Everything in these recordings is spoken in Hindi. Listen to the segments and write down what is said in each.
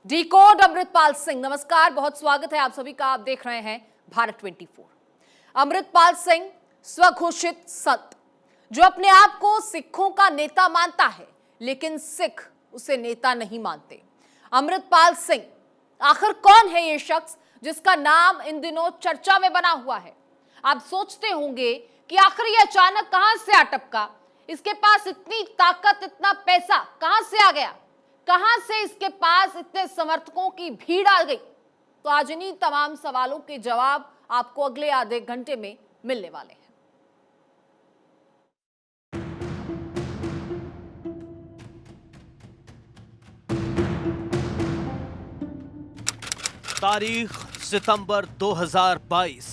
डिकोड अमृतपाल सिंह, नमस्कार, बहुत स्वागत है आप सभी का। आप देख रहे हैं भारत 24। अमृतपाल सिंह स्वघोषित संत, जो अपने आप को सिखों का नेता मानता है, लेकिन सिख उसे नेता नहीं मानते। अमृतपाल सिंह आखिर कौन है ये शख्स जिसका नाम इन दिनों चर्चा में बना हुआ है? आप सोचते होंगे कि आखिर ये अचानक कहां से आ टपका, इसके पास इतनी ताकत, इतना पैसा कहां से आ गया, कहां से इसके पास इतने समर्थकों की भीड़ आ गई? तो आज इन्हीं तमाम सवालों के जवाब आपको अगले आधे घंटे में मिलने वाले हैं। तारीख सितंबर 2022।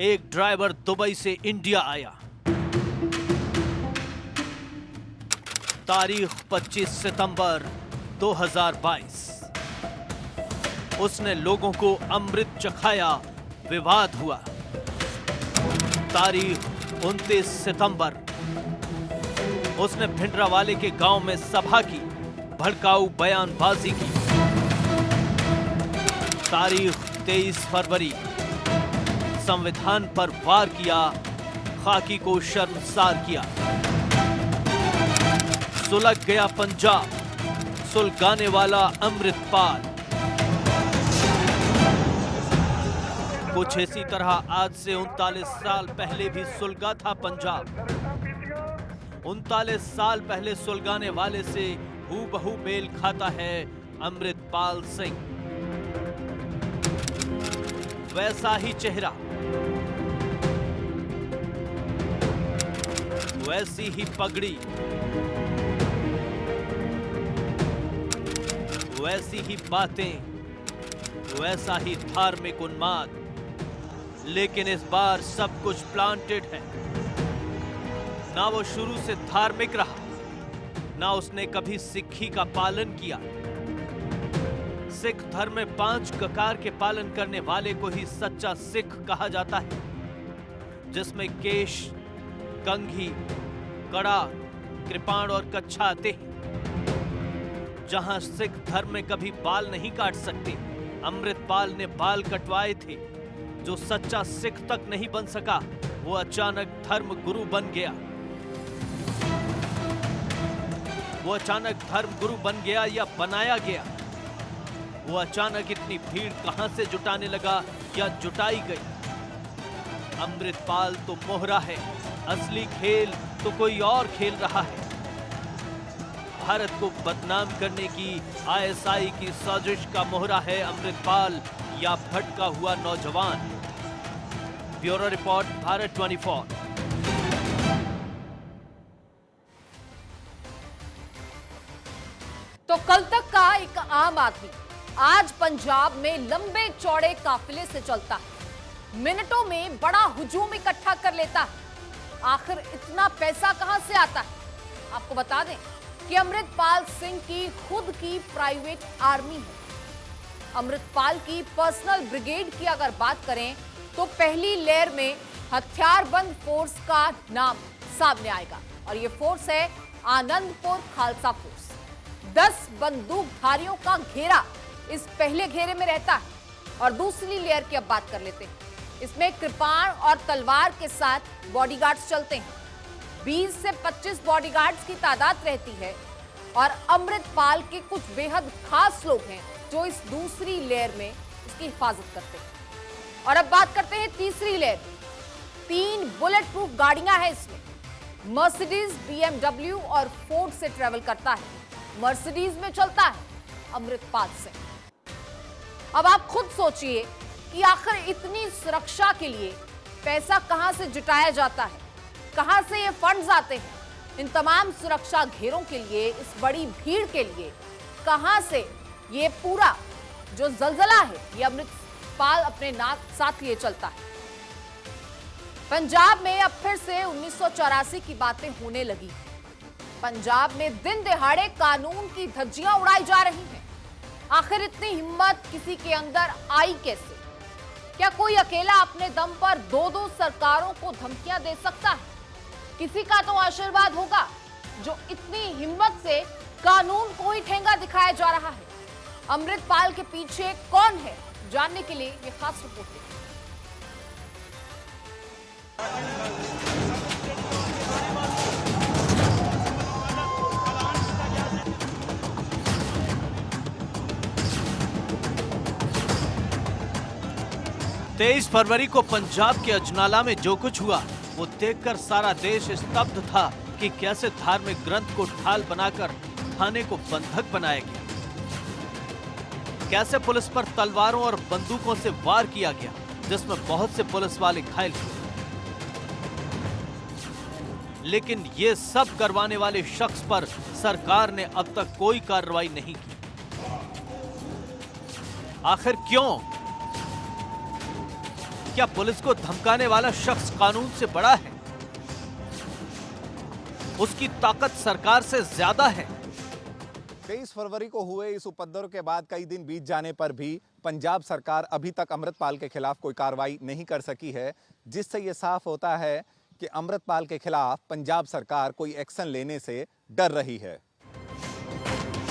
एक ड्राइवर दुबई से इंडिया आया। तारीख 25 सितंबर 2022। उसने लोगों को अमृत चखाया, विवाद हुआ। तारीख 29 सितंबर। उसने भिंडरावाले के गांव में सभा की, भड़काऊ बयानबाजी की। तारीख 23 फरवरी। संविधान पर वार किया, खाकी को शर्मसार किया। सुलग गया पंजाब, सुलगाने वाला अमृतपाल। कुछ इसी तरह आज से 39 साल पहले भी सुलगा था पंजाब। 39 साल पहले सुलगाने वाले से हूबहू मेल खाता है अमृतपाल सिंह। वैसा ही चेहरा, वैसी ही पगड़ी, वैसी ही बातें, वैसा ही धार्मिक उन्माद। लेकिन इस बार सब कुछ प्लांटेड है। ना वो शुरू से धार्मिक रहा, ना उसने कभी सिक्खी का पालन किया। सिख धर्म में 5 ककार के पालन करने वाले को ही सच्चा सिख कहा जाता है, जिसमें केश, कंघी, कड़ा, कृपाण और कच्छा आते हैं। जहां सिख धर्म में कभी बाल नहीं काट सकते, अमृतपाल ने बाल कटवाए थे। जो सच्चा सिख तक नहीं बन सका, वो अचानक धर्म गुरु बन गया। वो अचानक धर्म गुरु बन गया या बनाया गया? वो अचानक इतनी भीड़ कहां से जुटाने लगा या जुटाई गई? अमृतपाल तो मोहरा है, असली खेल तो कोई और खेल रहा है। भारत को बदनाम करने की आईएसआई की साजिश का मोहरा है अमृतपाल या भटका हुआ नौजवान। Bureau report, Bharat 24। तो कल तक का एक आम आदमी आज पंजाब में लंबे चौड़े काफिले से चलता है, मिनटों में बड़ा हुजूम इकट्ठा कर लेता है। आखिर इतना पैसा कहां से आता है? आपको बता दें कि अमृतपाल सिंह की खुद की प्राइवेट आर्मी है। अमृतपाल की पर्सनल ब्रिगेड की अगर बात करें तो पहली लेयर में हथियारबंद फोर्स का नाम सामने आएगा, और यह फोर्स है आनंदपुर खालसा फोर्स। 10 बंदूकधारियों का घेरा इस पहले घेरे में रहता है। और दूसरी लेयर की अब बात कर लेते हैं। इसमें कृपाण और तलवार के साथ बॉडीगार्ड्स चलते हैं। 20 से 25 बॉडीगार्ड्स की तादाद रहती है, और अमृतपाल के कुछ बेहद खास लोग हैं जो इस दूसरी लेयर में इसकी हिफाजत करते हैं। और अब बात करते हैं तीसरी लेयर। 3 बुलेट प्रूफ गाड़ियां हैं इसमें। मर्सिडीज, BMW और फोर्ड से ट्रेवल करता है। मर्सिडीज में चलता है अमृतपाल सिंह। अब आप खुद सोचिए कि आखिर इतनी सुरक्षा के लिए पैसा कहां से जुटाया जाता है, कहां से ये फंड्स आते हैं? इन तमाम सुरक्षा घेरों के लिए, इस बड़ी भीड़ के लिए कहां से ये पूरा जो जलजला है, ये अमृतपाल अपने साथ लिए चलता है? पंजाब में अब फिर से 1984 की बातें होने लगी। पंजाब में दिन दिहाड़े कानून की धज्जियां उड़ाई जा रही हैं। आखिर इतनी हिम्मत किसी के अंदर आई कैसे? क्या कोई अकेला अपने दम पर 2-2 सरकारों को धमकियां दे सकता है? किसी का तो आशीर्वाद होगा जो इतनी हिम्मत से कानून को ही ठेंगा दिखाया जा रहा है। अमृतपाल के पीछे कौन है, जानने के लिए ये खास रिपोर्ट देखिए। 23 फरवरी को पंजाब के अजनाला में जो कुछ हुआ वो देखकर सारा देश स्तब्ध था कि कैसे धार्मिक ग्रंथ को ढाल बनाकर थाने को बंधक बनाया गया, कैसे पुलिस पर तलवारों और बंदूकों से वार किया गया, जिसमें बहुत से पुलिस वाले घायल हुए। लेकिन ये सब करवाने वाले शख्स पर सरकार ने अब तक कोई कार्रवाई नहीं की। आखिर क्यों? क्या पुलिस को धमकाने वाला शख्स कानून से बड़ा है? उसकी ताकत सरकार से ज्यादा है? 23 फरवरी को हुए इस उपद्रव के बाद कई दिन बीत जाने पर भी पंजाब सरकार अभी तक अमृतपाल के खिलाफ कोई कार्रवाई नहीं कर सकी है, जिससे यह साफ होता है कि अमृतपाल के खिलाफ पंजाब सरकार कोई एक्शन लेने से डर रही है।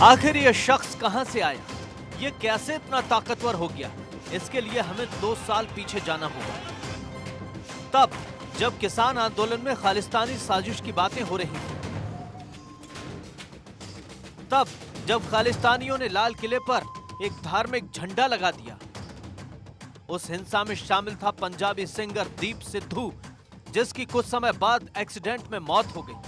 आखिर यह शख्स कहां से आया? यह कैसे इतना ताकतवर हो गया? इसके लिए हमें 2 साल पीछे जाना होगा, तब जब किसान आंदोलन में खालिस्तानी साजिश की बातें हो रही थी, तब जब खालिस्तानियों ने लाल किले पर एक धार्मिक झंडा लगा दिया। उस हिंसा में शामिल था पंजाबी सिंगर दीप सिद्धू, जिसकी कुछ समय बाद एक्सीडेंट में मौत हो गई।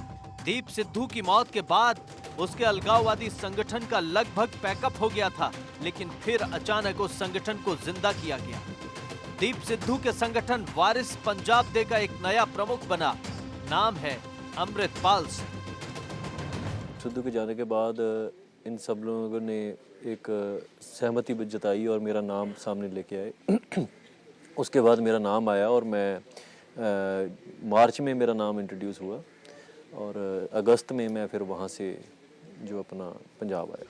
दीप सिद्धू की मौत के बाद उसके अलगाववादी संगठन का लगभग पैकअप हो गया था, लेकिन फिर अचानक उस संगठन को जिंदा किया गया। दीप सिद्धू के संगठन वारिस पंजाब दे का एक नया प्रमुख बना, नाम है अमृतपाल सिंह। सिद्धू के जाने के बाद इन सब लोगों ने एक सहमति जताई और मेरा नाम सामने लेके आए। उसके बाद मेरा नाम आया और मैं मार्च में मेरा नाम इंट्रोड्यूस हुआ और अगस्त में मैं फिर वहाँ से जो अपना पंजाब आया।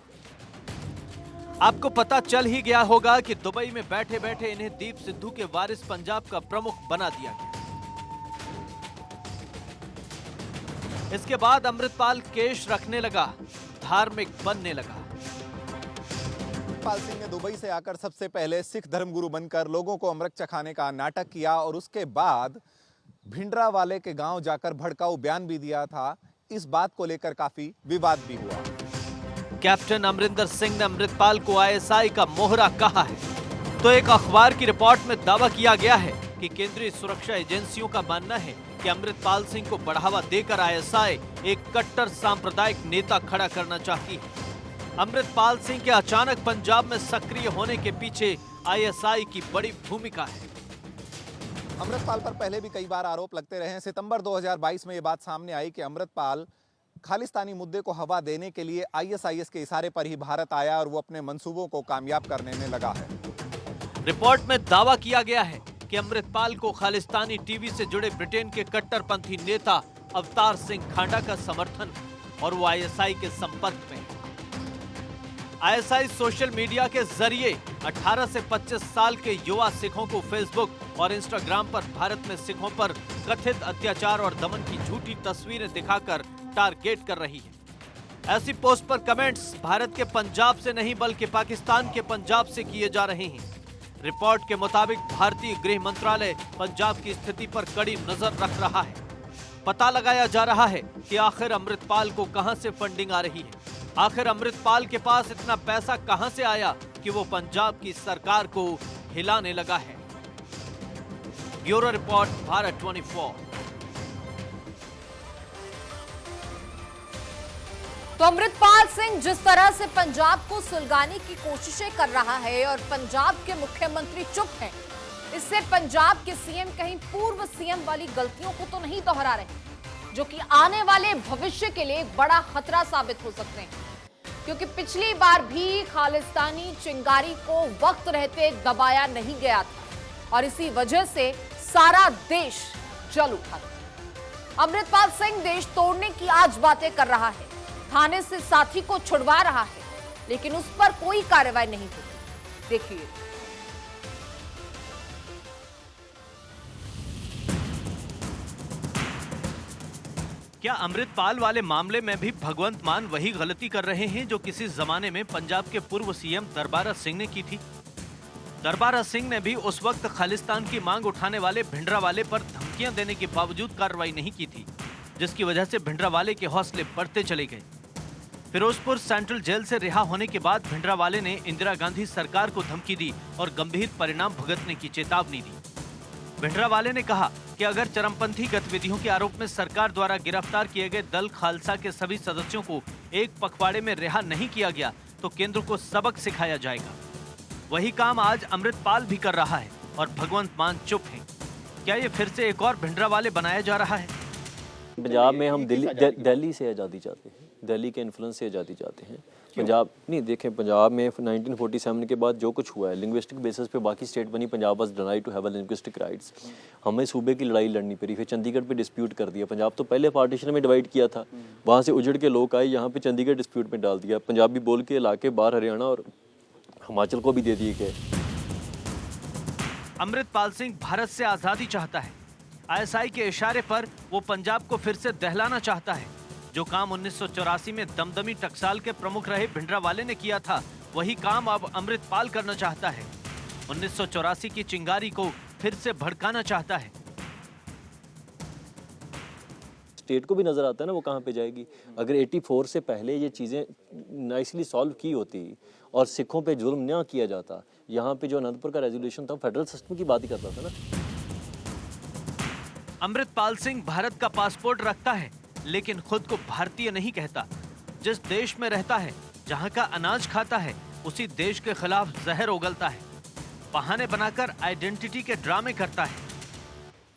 आपको पता चल ही गया होगा कि दुबई में बैठे बैठे इन्हें दीप सिद्धू के वारिस पंजाब का प्रमुख बना दिया गया। इसके बाद अमृतपाल केश रखने लगा, धार्मिक बनने लगा। अमृतपाल सिंह ने दुबई से आकर सबसे पहले सिख धर्मगुरु बनकर लोगों को अमृत चखाने का नाटक किया और उसके बाद भिंडरावाले के गांव जाकर भड़काऊ बयान भी दिया था। इस बात को लेकर काफी विवाद भी हुआ। कैप्टन अमरिंदर सिंह ने अमृतपाल को आईएसआई का मोहरा कहा है, तो एक अखबार की रिपोर्ट में दावा किया गया है कि केंद्रीय सुरक्षा एजेंसियों का मानना है कि अमृतपाल सिंह को बढ़ावा देकर आईएसआई एक कट्टर सांप्रदायिक नेता खड़ा करना चाहती है। अमृतपाल सिंह के अचानक पंजाब में सक्रिय होने के पीछे आईएसआई की बड़ी भूमिका है। अमृतपाल पर पहले भी कई बार आरोप लगते रहे हैं। सितंबर 2022 में ये बात सामने आई कि अमृतपाल खालिस्तानी मुद्दे को हवा देने के लिए आईएसआईएस के इशारे पर ही भारत आया और वो अपने मंसूबों को कामयाब करने में लगा है। रिपोर्ट में दावा किया गया है कि अमृतपाल को खालिस्तानी टीवी से जुड़े ब्रिटेन के कट्टरपंथी नेता अवतार सिंह खांडा का समर्थन और वो आईएसआई के संपर्क में। आईएसआई सोशल मीडिया के जरिए 18 से 25 साल के युवा सिखों को फेसबुक और इंस्टाग्राम पर भारत में सिखों पर कथित अत्याचार और दमन की झूठी तस्वीरें दिखाकर टारगेट कर रही है। ऐसी पोस्ट पर कमेंट्स भारत के पंजाब से नहीं बल्कि पाकिस्तान के पंजाब से किए जा रहे हैं। रिपोर्ट के मुताबिक भारतीय गृह मंत्रालय पंजाब की स्थिति पर कड़ी नजर रख रहा है। पता लगाया जा रहा है कि आखिर अमृतपाल को कहां से फंडिंग आ रही है। आखिर अमृतपाल के पास इतना पैसा कहां से आया कि वो पंजाब की सरकार को हिलाने लगा है। Bureau report, Bharat 24। तो अमृतपाल सिंह जिस तरह से पंजाब को सुलगाने की कोशिशें कर रहा है और पंजाब के मुख्यमंत्री चुप हैं, इससे पंजाब के सीएम कहीं पूर्व सीएम वाली गलतियों को तो नहीं दोहरा रहे, जो कि आने वाले भविष्य के लिए एक बड़ा खतरा साबित हो सकते हैं। क्योंकि पिछली बार भी खालिस्तानी चिंगारी को वक्त रहते दबाया नहीं गया था और इसी वजह से सारा देश जल उठा था। अमृतपाल सिंह देश तोड़ने की आज बातें कर रहा है, थाने से साथी को छुड़वा रहा है, लेकिन उस पर कोई कार्रवाई नहीं होती। देखिए, क्या अमृतपाल वाले मामले में भी भगवंत मान वही गलती कर रहे हैं जो किसी जमाने में पंजाब के पूर्व सीएम दरबारा सिंह ने की थी? दरबारा सिंह ने भी उस वक्त खालिस्तान की मांग उठाने वाले भिंडरावाले पर धमकियां देने के बावजूद कार्रवाई नहीं की थी, जिसकी वजह से भिंडरावाले के हौसले बढ़ते चले गए। फिरोजपुर सेंट्रल जेल से रिहा होने के बाद भिंडरावाले ने इंदिरा गांधी सरकार को धमकी दी और गंभीर परिणाम भुगतने की चेतावनी दी। भिंडरावाले ने कहा कि अगर चरमपंथी गतिविधियों के आरोप में सरकार द्वारा गिरफ्तार किए गए दल खालसा के सभी सदस्यों को एक पखवाड़े में रिहा नहीं किया गया तो केंद्र को सबक सिखाया जाएगा। वही काम आज अमृतपाल भी कर रहा है और भगवंत मान चुप है। क्या ये फिर से एक और भिंडरावाले बनाया जा रहा है? पंजाब में हम दिल्ली से आज़ादी चाहते हैं, दिल्ली के इन्फ्लुएंस से आज़ादी चाहते हैं। पंजाब नहीं, देखें पंजाब में 1947 के बाद जो कुछ हुआ है लिंग्विस्टिक बेसिस पे बाकी स्टेट बनी, Punjab was denied to have linguistic rights. हमें सूबे की लड़ाई लड़नी पड़ी, फिर चंडीगढ़ पे डिस्प्यूट कर दिया। पंजाब तो पहले पार्टीशन में डिवाइड किया था, वहाँ से उजड़ के लोग आए, यहाँ पे चंडीगढ़ डिस्प्यूट में डाल दिया। पंजाबी बोल के इलाके बाहर हरियाणा और हिमाचल को भी दे दिए गए। अमृतपाल सिंह भारत से आजादी चाहता है। आईएसआई के इशारे पर वो पंजाब को फिर से दहलाना चाहता है। जो काम 1984 में दमदमी टकसाल के प्रमुख रहे भिंडरावाले ने किया था, वही काम अब अमृतपाल करना चाहता है। 1984 की चिंगारी को फिर से भड़काना चाहता है। स्टेट को भी नजर आता है ना वो कहाँ पे जाएगी। अगर 84 से पहले ये चीज़ें नाइसली सॉल्व की होती और सिखों पे जुल्म ना किया जाता, यहाँ पे जो अनंतपुर का रेजोल्यूशन था फेडरल सिस्टम की बात ही करता था ना। अमृतपाल सिंह भारत का पासपोर्ट रखता है लेकिन खुद को भारतीय नहीं कहता। जिस देश में रहता है, जहाँ का अनाज खाता है, उसी देश के खिलाफ जहर उगलता है। बहाने बनाकर आइडेंटिटी के ड्रामे करता है।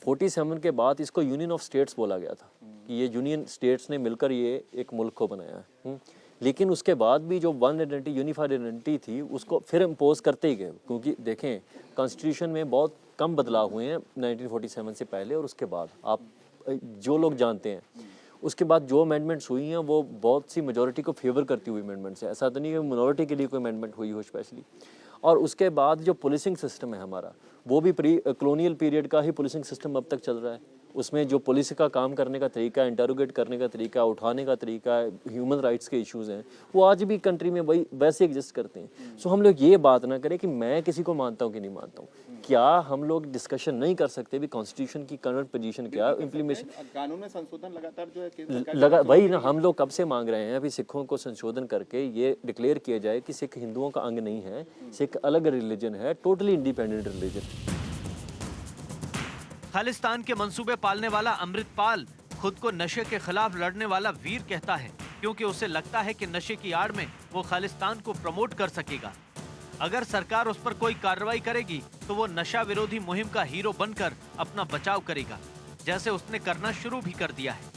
47 के बाद इसको यूनियन ऑफ स्टेट्स बोला गया था कि ये यूनियन स्टेट्स ने मिलकर ये एक मुल्क को बनाया है। लेकिन उसके बाद भी जो वन आइडेंटिटी, यूनिफाइड आइडेंटिटी थी, उसको फिर इम्पोज करते ही गए। क्योंकि देखें कॉन्स्टिट्यूशन में बहुत कम बदलाव हुए हैं 1947 से पहले और उसके बाद। आप जो लोग जानते हैं उसके बाद जो अमेंडमेंट्स हुई हैं वो बहुत सी मेजॉरिटी को फेवर करती हुई अमेंडमेंट्स है। ऐसा तो नहीं है मिनॉरिटी के लिए कोई अमेंडमेंट हुई हो स्पेशली। और उसके बाद जो पुलिसिंग सिस्टम है हमारा, वो भी प्री कॉलोनियल पीरियड का ही पुलिसिंग सिस्टम अब तक चल रहा है। उसमें जो पुलिस का काम करने का तरीका, इंटरोगेट करने का तरीका, उठाने का तरीका, ह्यूमन राइट्स के इश्यूज़ हैं, वो आज भी कंट्री में वही वैसे एग्जिस्ट करते हैं। सो हम लोग ये बात ना करें कि मैं किसी को मानता हूँ कि नहीं मानता हूँ। क्या हम लोग डिस्कशन नहीं कर सकते भी कॉन्स्टिट्यूशन की करंट पोजीशन क्या, इम्प्लीमेशन कानून में संशोधन लगातार जो है लगा वही ना हम लोग कब से मांग रहे हैं। अभी सिखों को संशोधन करके ये डिक्लेयर किया जाए कि सिख हिंदुओं का अंग नहीं है, सिख अलग रिलीजन है, टोटली इंडिपेंडेंट रिलीजन। खालिस्तान के मंसूबे पालने वाला अमृतपाल खुद को नशे के खिलाफ लड़ने वाला वीर कहता है, क्योंकि उसे लगता है कि नशे की आड़ में वो खालिस्तान को प्रमोट कर सकेगा। अगर सरकार उस पर कोई कार्रवाई करेगी तो वो नशा विरोधी मुहिम का हीरो बनकर अपना बचाव करेगा, जैसे उसने करना शुरू भी कर दिया है।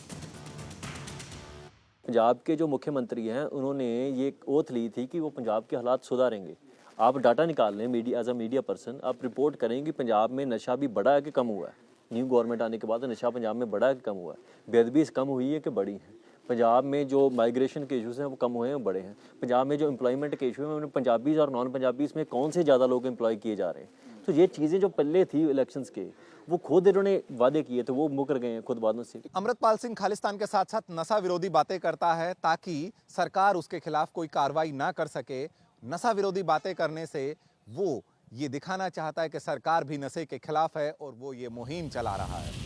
पंजाब के जो मुख्यमंत्री हैं उन्होंने ये ओथ ली थी कि वो पंजाब के हालात सुधारेंगे। आप डाटा निकाल लें, media as a media person आप रिपोर्ट करें कि पंजाब में नशा भी बढ़ा है कि कम हुआ है। न्यू गवर्नमेंट आने के बाद नशा पंजाब में बढ़ा है कि कम हुआ है। बेदबी कम हुई है कि बढ़ी है। पंजाब में जो माइग्रेशन के इशूज़ हैं वो कम हुए हैं, बड़े हैं। पंजाब में जो एम्प्लॉयमेंट के इशू हैं उन्हें पंजाबीज़ और नॉन पंजाबीज़ में कौन से ज़्यादा लोग एम्प्लॉय किए जा रहे हैं। तो ये चीज़ें जो पहले थी इलेक्शंस के, वो खुद इन्होंने वादे किए थे, वो मुकर गए हैं खुद वादों से। अमृतपाल सिंह खालिस्तान के साथ साथ नशा विरोधी बातें करता है ताकि सरकार उसके खिलाफ कोई कार्रवाई ना कर सके। नशा विरोधी बातें करने से वो ये दिखाना चाहता है कि सरकार भी नशे के खिलाफ है और वो ये मुहिम चला रहा है।